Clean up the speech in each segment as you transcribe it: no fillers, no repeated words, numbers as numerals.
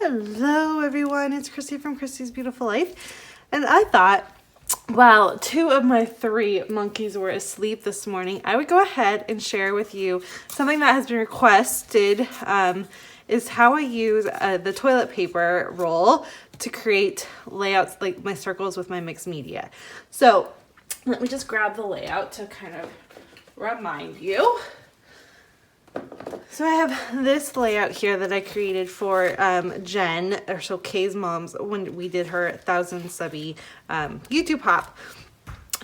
Hello everyone, it's Christy from Christy's Beautiful Life, and I thought while two of my three monkeys were asleep this morning, I would go ahead and share with you something that has been requested, is how I use the toilet paper roll to create layouts like my circles with my mixed media. So let me just grab the layout to kind of remind you. So I have this layout here that I created for Jen, or so Kay's mom's, when we did her 1,000 subby YouTube hop.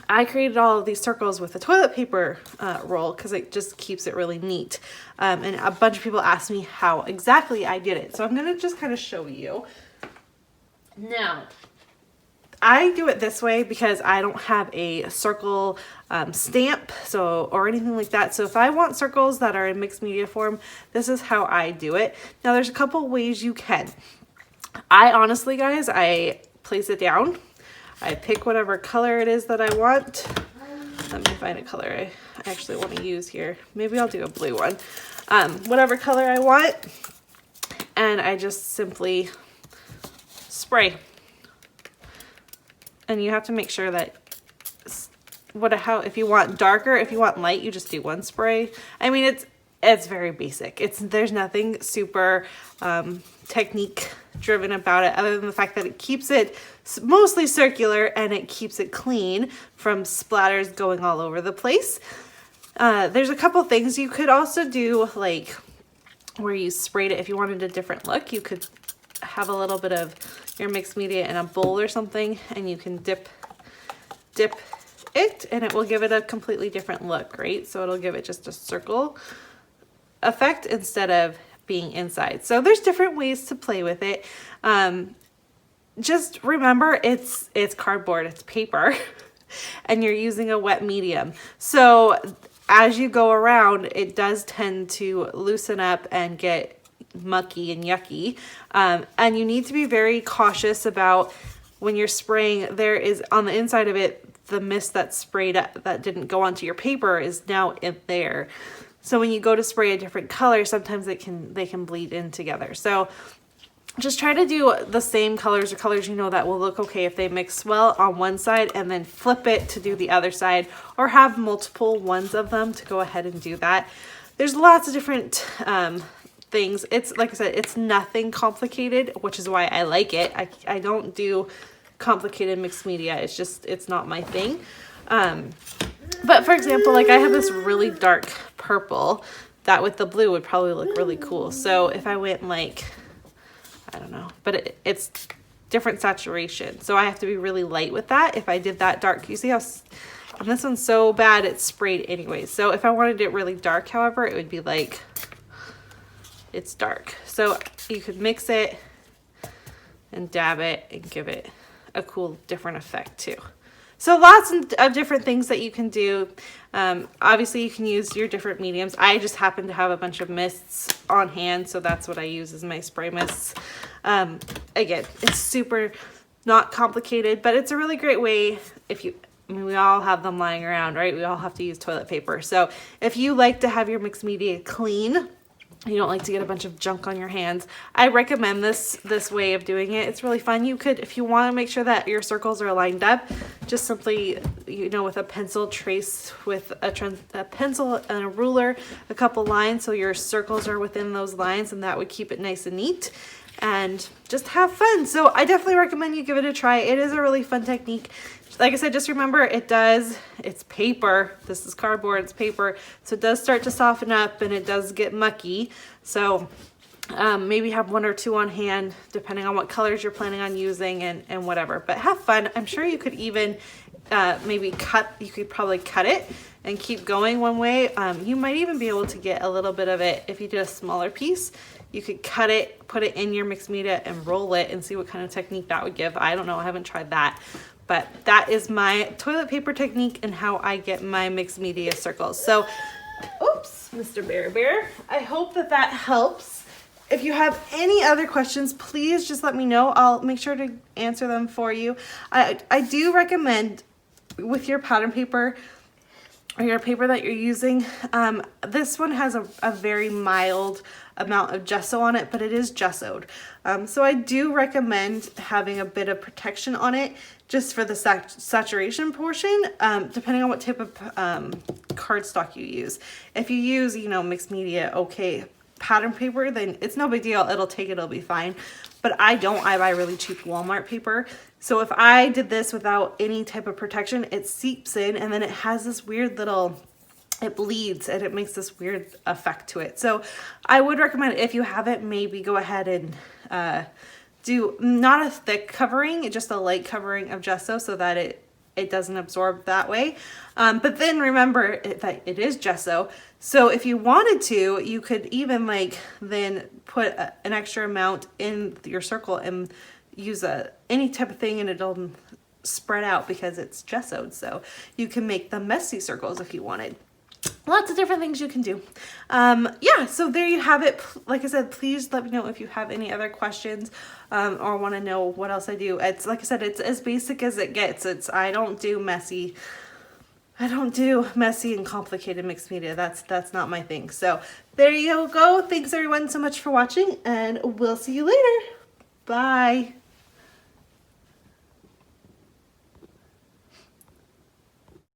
I created all of these circles with a toilet paper roll because it just keeps it really neat. And a bunch of people asked me how exactly I did it. So I'm going to just kind of show you. Now, I do it this way because I don't have a circle stamp or anything like that. So if I want circles that are in mixed media form, this is how I do it. Now there's a couple ways you can. I honestly, guys, I place it down. I pick whatever color it is that I want. Let me find a color I actually want to use here. Maybe I'll do a blue one. Whatever color I want. And I just simply spray. And you have to make sure that if you want darker, if you want light, you just do one spray. I mean, it's very basic. There's nothing super technique driven about it, other than the fact that it keeps it mostly circular and it keeps it clean from splatters going all over the place. There's a couple things you could also do, like where you sprayed it. If you wanted a different look, you could have a little bit of your mixed media in a bowl or something, and you can dip it, and it will give it a completely different look, right? So it'll give it just a circle effect instead of being inside. So there's different ways to play with it. Just remember, it's cardboard, it's paper, and you're using a wet medium. So as you go around, it does tend to loosen up and get mucky and yucky, and you need to be very cautious about when you're spraying. There is on the inside of it, the mist that sprayed that didn't go onto your paper is now in there. So when you go to spray a different color, sometimes they can bleed in together. So just try to do the same colors or colors you know that will look okay if they mix well on one side, and then flip it to do the other side, or have multiple ones of them to go ahead and do that. There's lots of different things. It's like I said, it's nothing complicated, which is why I like it. I don't do complicated mixed media. It's not my thing. But for example, like I have this really dark purple that with the blue would probably look really cool. So if I went like, I don't know, but it's different saturation. So I have to be really light with that. If I did that dark, you see how, and this one's so bad it's sprayed anyways. So if I wanted it really dark, however, it would be like, it's dark. So you could mix it and dab it and give it a cool different effect too. So lots of different things that you can do. Obviously you can use your different mediums. I just happen to have a bunch of mists on hand, so that's what I use as my spray mists. Again, it's super not complicated, but it's a really great way we all have them lying around, right? We all have to use toilet paper. So if you like to have your mixed media clean, you don't like to get a bunch of junk on your hands, I recommend this way of doing it. It's really fun. You could, if you want to make sure that your circles are lined up, just simply, with a pencil, trace with a pencil and a ruler a couple lines so your circles are within those lines, and that would keep it nice and neat and just have fun. So I definitely recommend you give it a try. It is a really fun technique. Like I said, just remember it's paper. This is cardboard, it's paper. So it does start to soften up and it does get mucky. So maybe have one or two on hand, depending on what colors you're planning on using and whatever. But have fun. I'm sure you could even you could probably cut it and keep going one way. You might even be able to get a little bit of it if you did a smaller piece. You could cut it, put it in your mixed media and roll it and see what kind of technique that would give. I don't know, I haven't tried that. But that is my toilet paper technique and how I get my mixed media circles. So, oops, Mr. Bear. I hope that helps. If you have any other questions, please just let me know. I'll make sure to answer them for you. I do recommend with your pattern paper, or your paper that you're using. This one has a very mild amount of gesso on it, but it is gessoed. So I do recommend having a bit of protection on it just for the saturation portion, depending on what type of cardstock you use. If you use, you know, mixed media, okay, pattern paper, then it's no big deal. It'll take it, it'll be fine. But I don't, I buy really cheap Walmart paper. So if I did this without any type of protection, it seeps in and then it has this weird little, it bleeds and it makes this weird effect to it. So I would recommend, if you haven't, maybe go ahead and do not a thick covering, just a light covering of gesso so that it doesn't absorb that way. But then remember that it is gesso. So if you wanted to, you could even like then put an extra amount in your circle and use any type of thing and it'll spread out because it's gessoed. So you can make the messy circles if you wanted. Lots of different things you can do. Yeah, so there you have it. Like I said, please let me know if you have any other questions or want to know what else I do. It's like I said, it's as basic as it gets. I don't do messy and complicated mixed media. That's not my thing. So there you go. Thanks everyone so much for watching and we'll see you later. Bye.